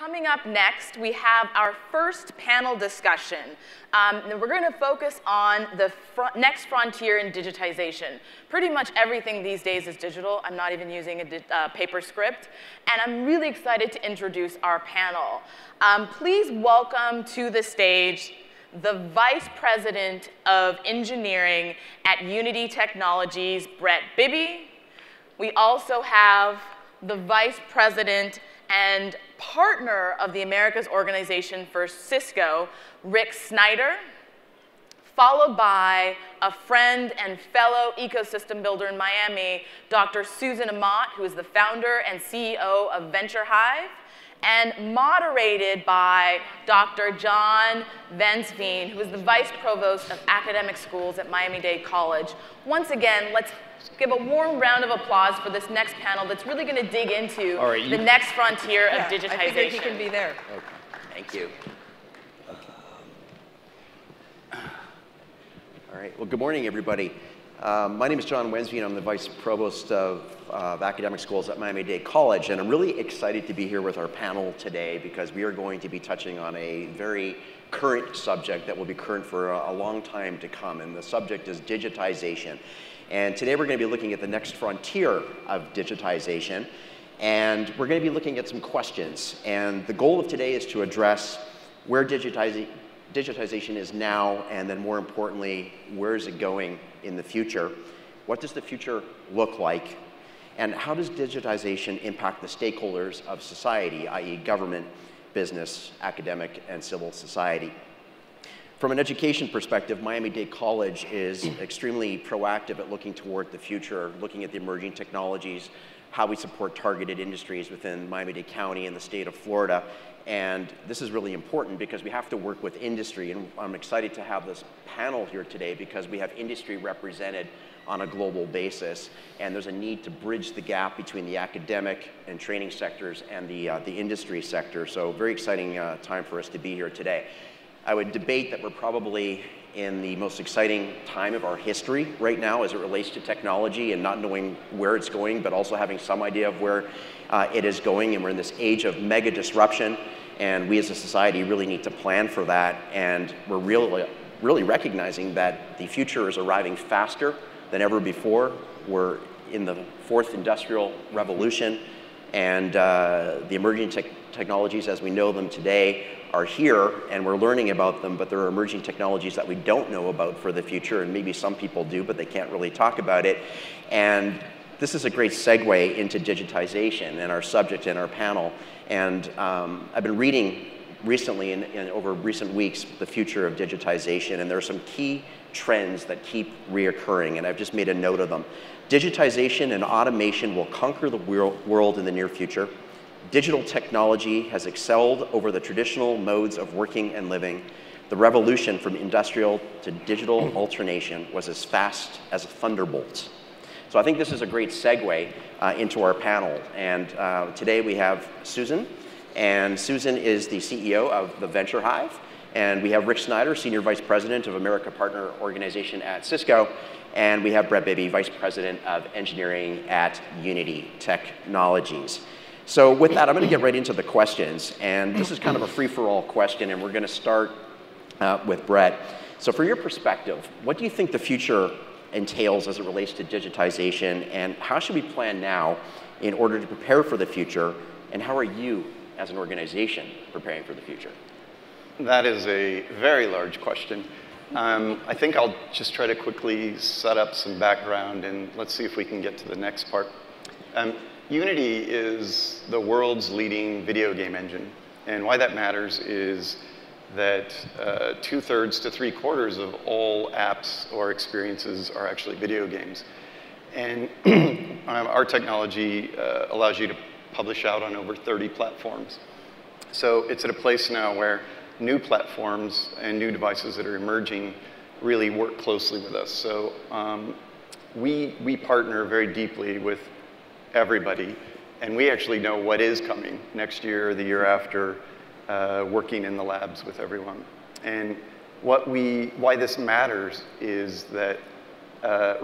Coming up next, we have our first panel discussion. We're going to focus on the next frontier in digitization. Pretty much everything these days is digital. I'm not even using a paper script. And I'm really excited to introduce our panel. Please welcome to the stage the Vice President of Engineering at Unity Technologies, Bibby. We also have the Vice President and partner of the Americas Organization for Cisco, Snyder, followed by a friend and fellow ecosystem builder in Miami, Dr. Susan Amat, who is the founder and CEO of Venture Hive, and moderated by Dr. John Wensveen, who is the Vice Provost of Academic Schools at Miami-Dade College. Once again, let's give a warm round of applause for this next panel that's really going to dig into the next frontier of digitization. I figured he can be there. Okay. Thank you. All right. Well, good morning, everybody. My name is John Wensveen. I'm the Vice Provost of Academic Schools at Miami-Dade College, and I'm really excited to be here with our panel today because we are going to be touching on a very current subject that will be current for a long time to come, and the subject is digitization. And today we're going to be looking at the next frontier of digitization, and we're going to be looking at some questions. And the goal of today is to address where digitization is now, and then more importantly, where is it going in the future? What does the future look like? And how does digitization impact the stakeholders of society, i.e. government, business, academic, and civil society? From an education perspective, Miami-Dade College is extremely proactive at looking toward the future, looking at the emerging technologies, how we support targeted industries within Miami-Dade County and the state of Florida. And this is really important because we have to work with industry. And I'm excited to have this panel here today because we have industry represented on a global basis. And there's a need to bridge the gap between the academic and training sectors and the industry sector. So very exciting time for us to be here today. I would debate that we're probably in the most exciting time of our history right now as it relates to technology and not knowing where it's going, but also having some idea of where it is going. And we're in this age of mega disruption, and we as a society really need to plan for that. And we're really recognizing that the future is arriving faster than ever before. We're in the fourth industrial revolution, and the emerging technologies as we know them today are here, and we're learning about them, but there are emerging technologies that we don't know about for the future, and maybe some people do, but they can't really talk about it. And this is a great segue into digitization and our subject in our panel. And I've been reading recently, over recent weeks, the future of digitization, and there are some key trends that keep reoccurring, and I've just made a note of them. Digitization and automation will conquer the world in the near future. Digital technology has excelled over the traditional modes of working and living. The revolution from industrial to digital alternation was as fast as a thunderbolt. So I think this is a great segue into our panel. And today we have Susan, and Susan is the CEO of the Venture Hive. And we have Snyder, Senior Vice President of America Partner Organization at Cisco. And we have Bibby, Vice President of Engineering at Unity Technologies. So with that, I'm going to get right into the questions. And this is kind of a free-for-all question, and we're going to start with Brett. So from your perspective, what do you think the future entails as it relates to digitization, and how should we plan now in order to prepare for the future, and how are you as an organization preparing for the future? That is a very large question. I think I'll just try to quickly set up some background, and let's see if we can get to the next part. Unity is the world's leading video game engine, and why that matters is that 2/3 to 3/4 of all apps or experiences are actually video games. And our technology allows you to publish out on over 30 platforms. So it's at a place now where new platforms and new devices that are emerging really work closely with us. So we partner very deeply with everybody, and we actually know what is coming next year or the year after, working in the labs with everyone. And why this matters is that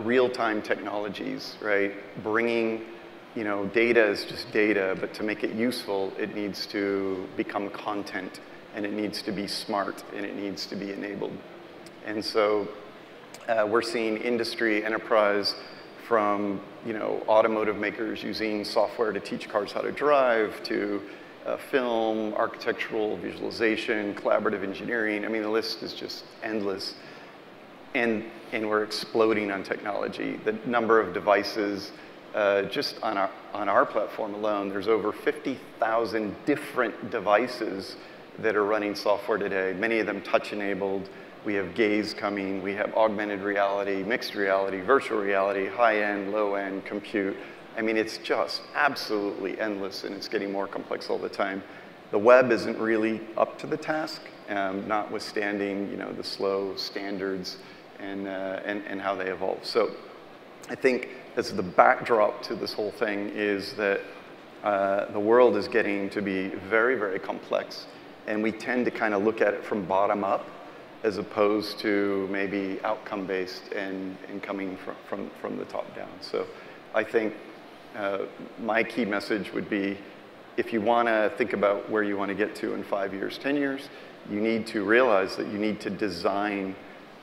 real-time technologies, right, bringing data is just data, but to make it useful, it needs to become content, and it needs to be smart, and it needs to be enabled. And so we're seeing industry, enterprise, from automotive makers using software to teach cars how to drive, to film, architectural visualization, collaborative engineering. I mean, the list is just endless. And we're exploding on technology. The number of devices, just on our platform alone, there's over 50,000 different devices that are running software today, many of them touch-enabled. We have gaze coming, we have augmented reality, mixed reality, virtual reality, high-end, low-end, compute. I mean, it's just absolutely endless, and it's getting more complex all the time. The web isn't really up to the task, notwithstanding the slow standards and how they evolve. So I think as the backdrop to this whole thing is that the world is getting to be very, very complex, and we tend to kind of look at it from bottom up as opposed to maybe outcome-based and coming from the top down. So I think my key message would be, if you want to think about where you want to get to in 5 years, 10 years, you need to realize that you need to design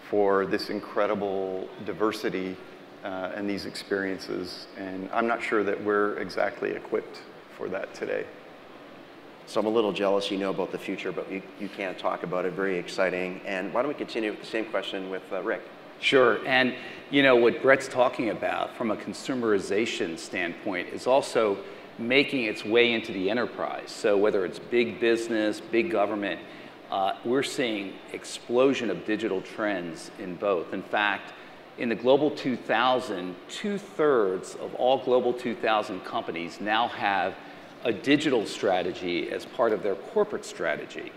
for this incredible diversity and these experiences. And I'm not sure that we're exactly equipped for that today. So I'm a little jealous about the future, but you can't talk about it. Very exciting. And why don't we continue with the same question with Rick? Sure. And what Brett's talking about from a consumerization standpoint is also making its way into the enterprise. So whether it's big business, big government, we're seeing explosion of digital trends in both. In fact, in the Global 2000, 2/3 of all Global 2000 companies now have a digital strategy as part of their corporate strategy.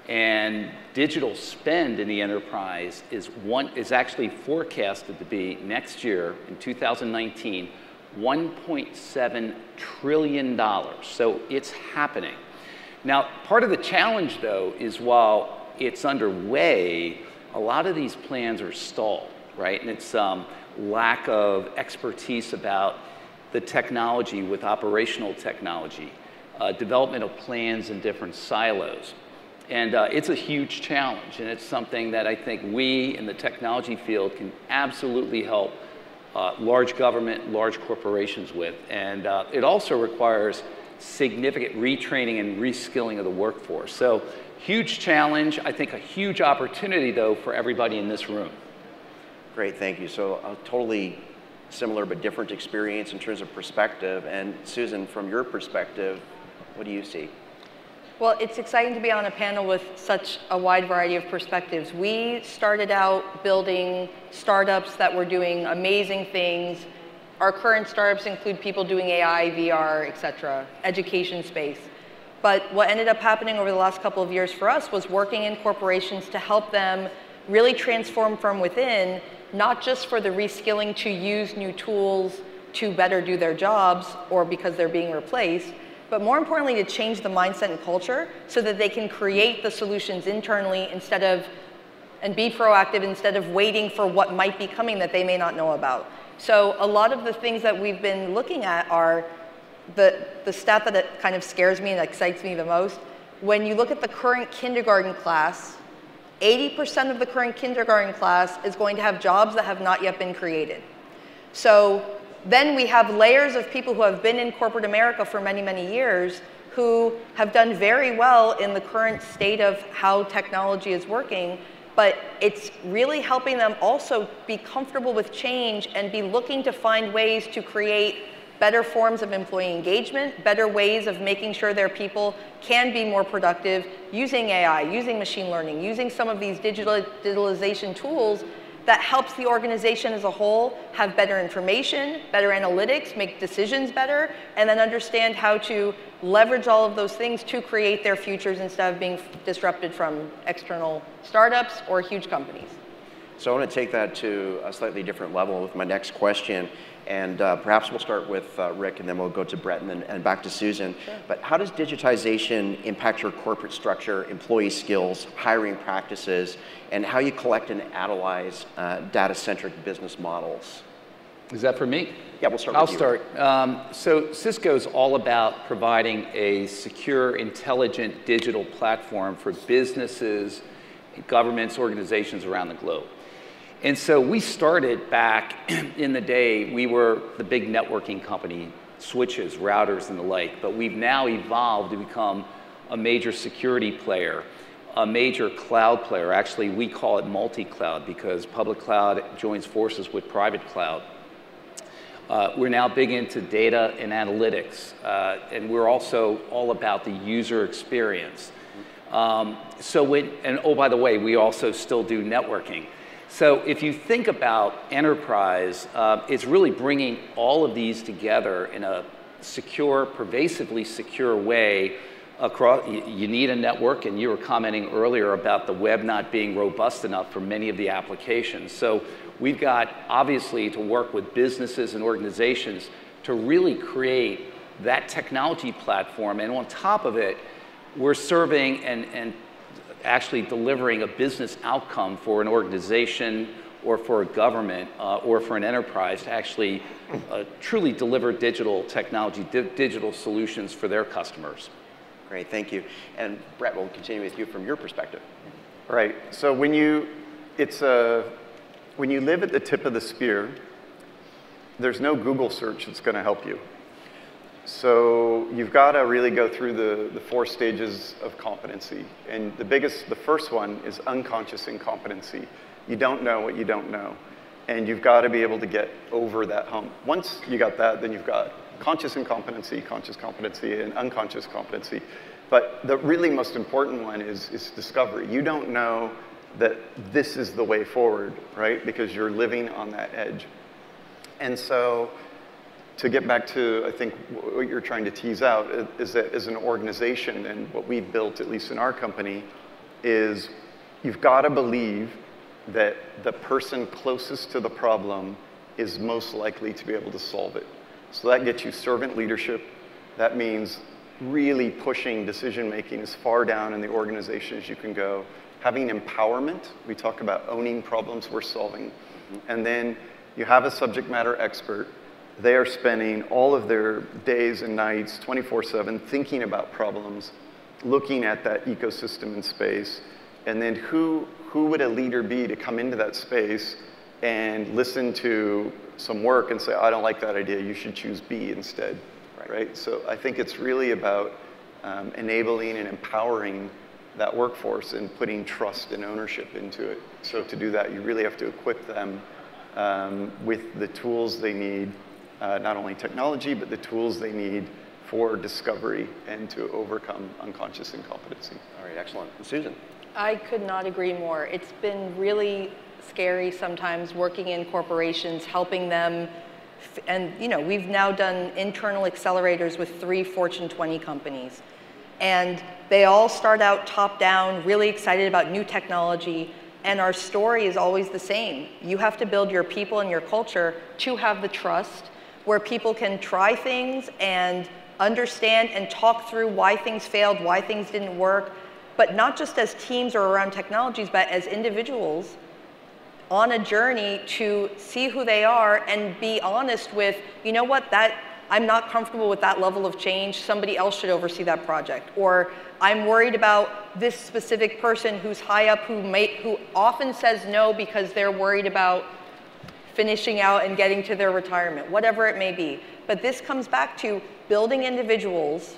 And digital spend in the enterprise is actually forecasted to be next year, in 2019, $1.7 trillion. So it's happening. Now, part of the challenge, though, is while it's underway, a lot of these plans are stalled, right? And it's lack of expertise about the technology with operational technology, development of plans in different silos. And it's a huge challenge, and it's something that I think we in the technology field can absolutely help large government, large corporations with. And it also requires significant retraining and reskilling of the workforce. So huge challenge, I think a huge opportunity, though, for everybody in this room. Great, thank you. So a totally similar but different experience in terms of perspective. And Susan, from your perspective, what do you see? Well, it's exciting to be on a panel with such a wide variety of perspectives. We started out building startups that were doing amazing things. Our current startups include people doing AI, VR, et cetera, education space. But what ended up happening over the last couple of years for us was working in corporations to help them really transform from within, not just for the reskilling to use new tools to better do their jobs or because they're being replaced, but more importantly to change the mindset and culture so that they can create the solutions internally and be proactive instead of waiting for what might be coming that they may not know about. So a lot of the things that we've been looking at are the stat that kind of scares me and excites me the most. When you look at the current kindergarten class, 80% of the current kindergarten class is going to have jobs that have not yet been created. So then we have layers of people who have been in corporate America for many, many years who have done very well in the current state of how technology is working, but it's really helping them also be comfortable with change and be looking to find ways to create better forms of employee engagement, better ways of making sure their people can be more productive using AI, using machine learning, using some of these digitalization tools that helps the organization as a whole have better information, better analytics, make decisions better, and then understand how to leverage all of those things to create their futures instead of being disrupted from external startups or huge companies. So I want to take that to a slightly different level with my next question. And perhaps we'll start with Rick, and then we'll go to Brett and back to Susan. Sure. But how does digitization impact your corporate structure, employee skills, hiring practices, and how you collect and analyze data-centric business models? Is that for me? Yeah, we'll start with you. I'll start. So Cisco's all about providing a secure, intelligent digital platform for businesses, governments, organizations around the globe. And so we started back in the day, we were the big networking company, switches, routers, and the like, but we've now evolved to become a major security player, a major cloud player. Actually, we call it multi-cloud because public cloud joins forces with private cloud. We're now big into data and analytics, and we're also all about the user experience. And oh, by the way, we also still do networking. So if you think about enterprise, it's really bringing all of these together in a secure, pervasively secure way across. You need a network, and you were commenting earlier about the web not being robust enough for many of the applications. So we've got, obviously, to work with businesses and organizations to really create that technology platform. And on top of it, we're serving and actually delivering a business outcome for an organization or for a government or for an enterprise to actually truly deliver digital technology, digital solutions for their customers. Great, thank you. And Brett, we'll continue with you from your perspective. Right, so when you live at the tip of the spear, there's no Google search that's going to help you. So you've got to really go through the 4 stages of competency. And the first one is unconscious incompetency. You don't know what you don't know. And you've got to be able to get over that hump. Once you got that, then you've got conscious incompetency, conscious competency, and unconscious competency. But the really most important one is discovery. You don't know that this is the way forward, right? Because you're living on that edge. And so to get back to, I think, what you're trying to tease out is that as an organization, and what we've built, at least in our company, is you've got to believe that the person closest to the problem is most likely to be able to solve it. So that gets you servant leadership. That means really pushing decision-making as far down in the organization as you can go. Having empowerment, we talk about owning problems we're solving. And then you have a subject matter expert. They are spending all of their days and nights, 24/7, thinking about problems, looking at that ecosystem in space, and then who would a leader be to come into that space and listen to some work and say, I don't like that idea, you should choose B instead, right? So I think it's really about enabling and empowering that workforce and putting trust and ownership into it. So to do that, you really have to equip them with the tools they need, not only technology, but the tools they need for discovery and to overcome unconscious incompetency. All right, excellent. Susan? I could not agree more. It's been really scary sometimes working in corporations, helping them, and we've now done internal accelerators with 3 Fortune 20 companies. And they all start out top down, really excited about new technology, and our story is always the same. You have to build your people and your culture to have the trust where people can try things and understand and talk through why things failed, why things didn't work, but not just as teams or around technologies, but as individuals on a journey to see who they are and be honest with, you know what, I'm not comfortable with that level of change, somebody else should oversee that project. Or I'm worried about this specific person who's high up who often says no because they're worried about finishing out and getting to their retirement, whatever it may be. But this comes back to building individuals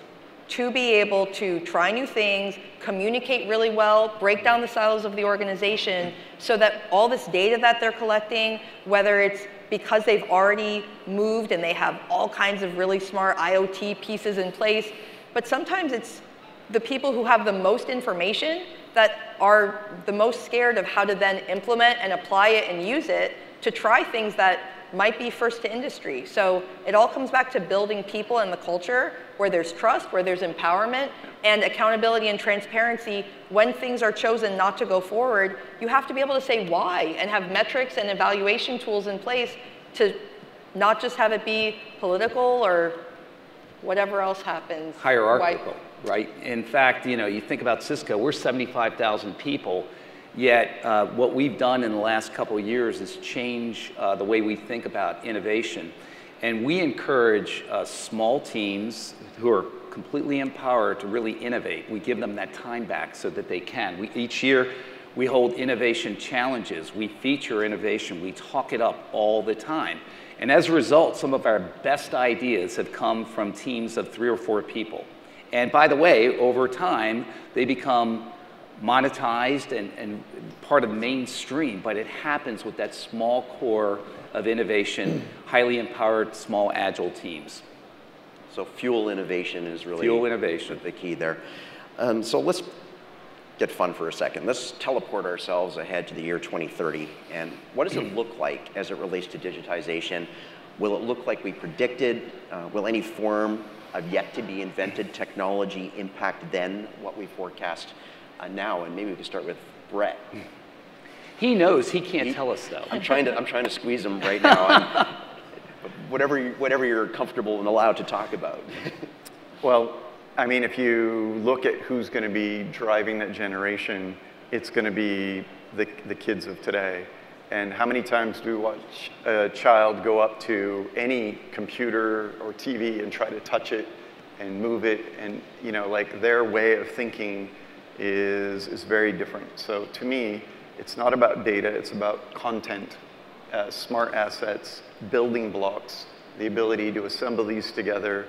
to be able to try new things, communicate really well, break down the silos of the organization so that all this data that they're collecting, whether it's because they've already moved and they have all kinds of really smart IoT pieces in place, but sometimes it's the people who have the most information that are the most scared of how to then implement and apply it and use it to try things that might be first to industry. So it all comes back to building people and the culture where there's trust, where there's empowerment, and accountability and transparency. When things are chosen not to go forward, you have to be able to say why and have metrics and evaluation tools in place to not just have it be political or whatever else happens. Hierarchical, right? In fact, you think about Cisco, we're 75,000 people, Yet what we've done in the last couple of years is change the way we think about innovation. And we encourage small teams who are completely empowered to really innovate. We give them that time back so that they can. Each year, we hold innovation challenges. We feature innovation. We talk it up all the time. And as a result, some of our best ideas have come from teams of 3 or 4 people. And by the way, over time, they become monetized and part of mainstream, but it happens with that small core of innovation, highly empowered, small, agile teams. So fuel innovation is really the key there. So let's get fun for a second. Let's teleport ourselves ahead to the year 2030. And what does it look like as it relates to digitization? Will it look like we predicted? Will any form of yet to be invented technology impact then what we forecast now? And maybe we can start with Brett. He knows. He can't tell us though. I'm trying to squeeze him right now. Whatever you're comfortable and allowed to talk about. Well, I mean, if you look at who's going to be driving that generation, it's going to be the kids of today. And how many times do we watch a child go up to any computer or TV and try to touch it and move it? And, you know, like their way of thinking is very different. So to me, it's not about data, it's about content, smart assets, building blocks, the ability to assemble these together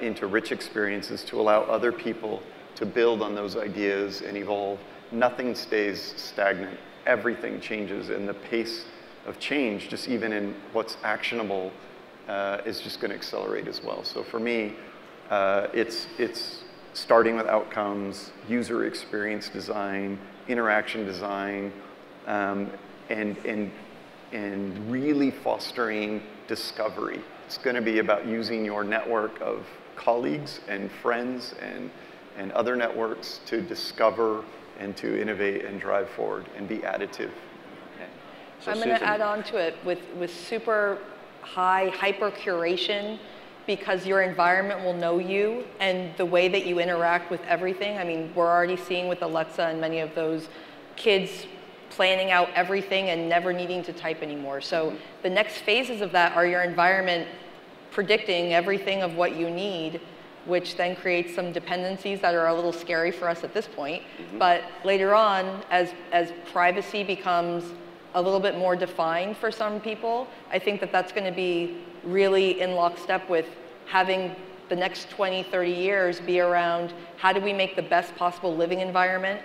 into rich experiences to allow other people to build on those ideas and evolve. Nothing stays stagnant. Everything changes, and the pace of change, just even in what's actionable, is just going to accelerate as well. So for me, it's starting with outcomes, user experience design, interaction design, and really fostering discovery. It's going to be about using your network of colleagues and friends and other networks to discover and to innovate and drive forward and be additive. Okay. So I'm going to add on to it with super high hyper curation, because your environment will know you and the way that you interact with everything. I mean, we're already seeing with Alexa and many of those kids planning out everything and never needing to type anymore. So the next phases of that are your environment predicting everything of what you need, which then creates some dependencies that are a little scary for us at this point. But later on, as privacy becomes a little bit more defined for some people, I think that that's going to be really in lockstep with having the next 20, 30 years be around how do we make the best possible living environment,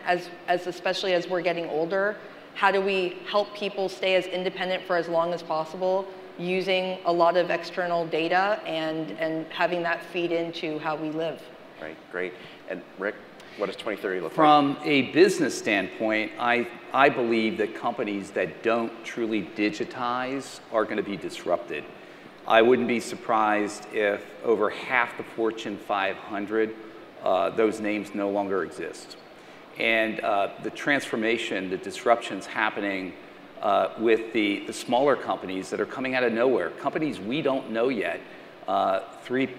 especially as we're getting older. How do we help people stay as independent for as long as possible, using a lot of external data and having that feed into how we live. Right, great. And Rick, what does 2030 look like? From a business standpoint, I believe that companies that don't truly digitize are going to be disrupted. I wouldn't be surprised if over half the Fortune 500, those names no longer exist. And the transformation, the disruptions happening with the smaller companies that are coming out of nowhere, companies we don't know yet, three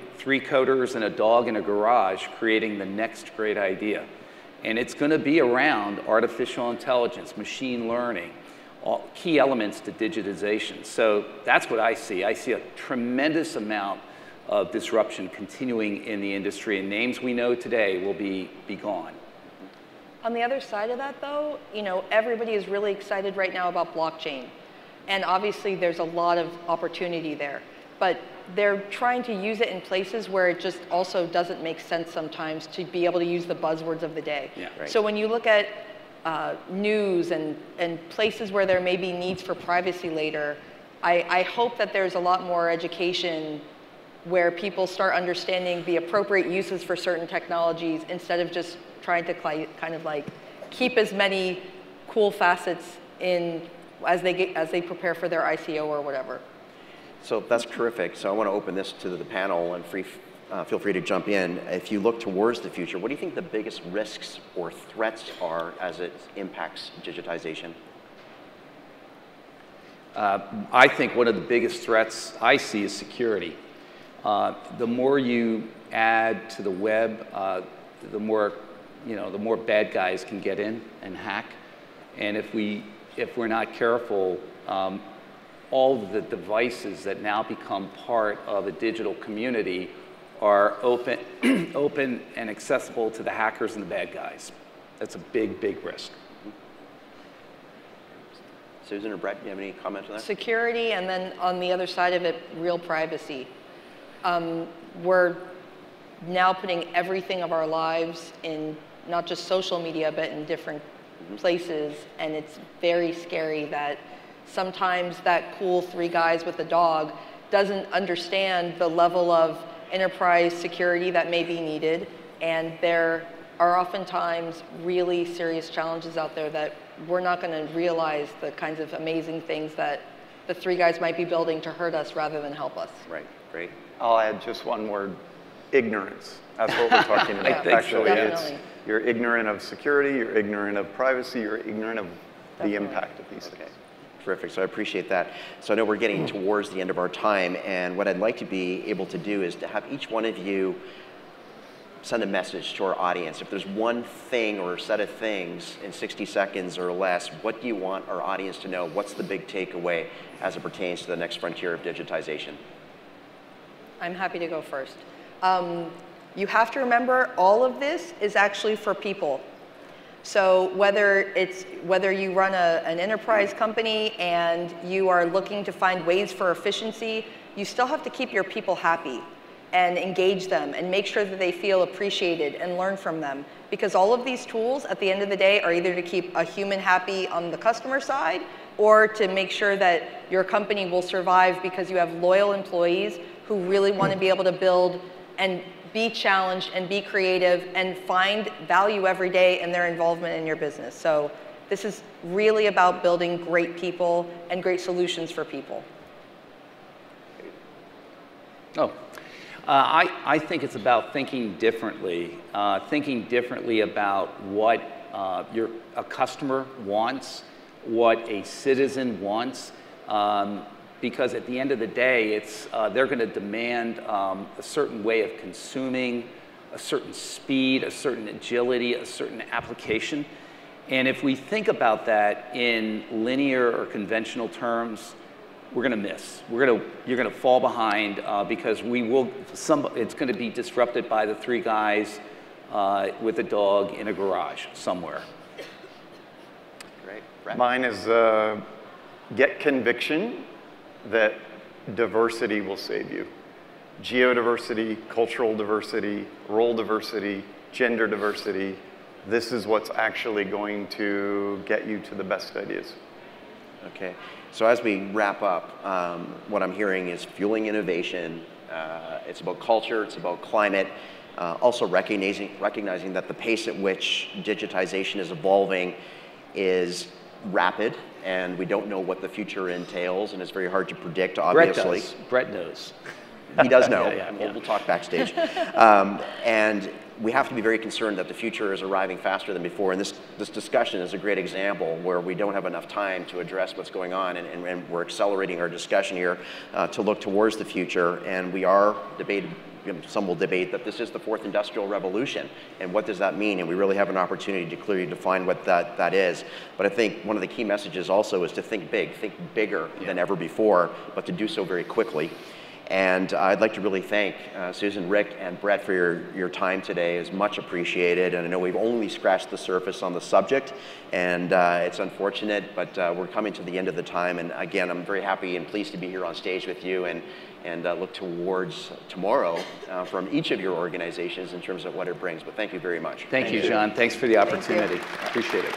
coders and a dog in a garage creating the next great idea. And it's going to be around artificial intelligence, machine learning, all key elements to digitization. So that's what I see. I see a tremendous amount of disruption continuing in the industry, and names we know today will be gone. On the other side of that, though, you know, everybody is really excited right now about blockchain. And obviously, there's a lot of opportunity there. But they're trying to use it in places where it just also doesn't make sense sometimes to be able to use the buzzwords of the day. Yeah, right. So when you look at news and places where there may be needs for privacy later, I hope that there's a lot more education where people start understanding the appropriate uses for certain technologies instead of just trying to kind of like keep as many cool facets in as they prepare for their ICO or whatever. So that's terrific. So I want to open this to the panel, and feel free to jump in. If you look towards the future, what do you think the biggest risks or threats are as it impacts digitization? I think one of the biggest threats I see is security. The more you add to the web, the more bad guys can get in and hack. And if we're not careful, all of the devices that now become part of a digital community are open, open and accessible to the hackers and the bad guys. That's a big, big risk. Susan or Brett, do you have any comments on that? Security, and then on the other side of it, real privacy. We're now putting everything of our lives in not just social media, but in different places, and it's very scary that sometimes that cool 3 guys with a dog doesn't understand the level of enterprise security that may be needed, and there are oftentimes really serious challenges out there that we're not going to realize the kinds of amazing things that the 3 guys might be building to hurt us rather than help us. Right, great. I'll add just one word, ignorance. That's what we're talking about. think so, Actually, definitely. you're ignorant of security, you're ignorant of privacy, you're ignorant of the impact of these things. Terrific, so I appreciate that. So I know we're getting towards the end of our time, and what I'd like to be able to do is to have each one of you send a message to our audience. If there's one thing or a set of things in 60 seconds or less, what do you want our audience to know? What's the big takeaway as it pertains to the next frontier of digitization? I'm happy to go first. You have to remember all of this is actually for people. So whether you run an enterprise company and you are looking to find ways for efficiency, you still have to keep your people happy and engage them and make sure that they feel appreciated and learn from them. Because all of these tools at the end of the day are either to keep a human happy on the customer side or to make sure that your company will survive because you have loyal employees who really want to be able to build and be challenged and be creative and find value every day in their involvement in your business. So this is really about building great people and great solutions for people. I think it's about thinking differently about what a customer wants, what a citizen wants, because at the end of the day, they're going to demand a certain way of consuming, a certain speed, a certain agility, a certain application. And if we think about that in linear or conventional terms, we're going to miss. You're going to fall behind because it's going to be disrupted by the 3 guys with a dog in a garage somewhere. Great. Brett? Mine is get conviction that diversity will save you. Geodiversity, cultural diversity, role diversity, gender diversity. This is what's actually going to get you to the best ideas. Okay, so as we wrap up, what I'm hearing is fueling innovation. It's about culture, it's about climate, also recognizing that the pace at which digitization is evolving is rapid, and we don't know what the future entails, and it's very hard to predict, obviously. Brett knows. He does know. Yeah. We'll talk backstage. And we have to be very concerned that the future is arriving faster than before, and this discussion is a great example where we don't have enough time to address what's going on, and we're accelerating our discussion here to look towards the future, and we are debating. Some will debate that this is the 4th industrial revolution, and what does that mean? And we really have an opportunity to clearly define what that is. But I think one of the key messages also is to think big, think bigger than ever before, but to do so very quickly. And I'd like to really thank Susan, Rick, and Brett for your time today. It's much appreciated, and I know we've only scratched the surface on the subject, and it's unfortunate, but we're coming to the end of the time. And again, I'm very happy and pleased to be here on stage with you, and look towards tomorrow from each of your organizations in terms of what it brings. But thank you very much. Thank you, John. Thanks for the opportunity. Appreciate it.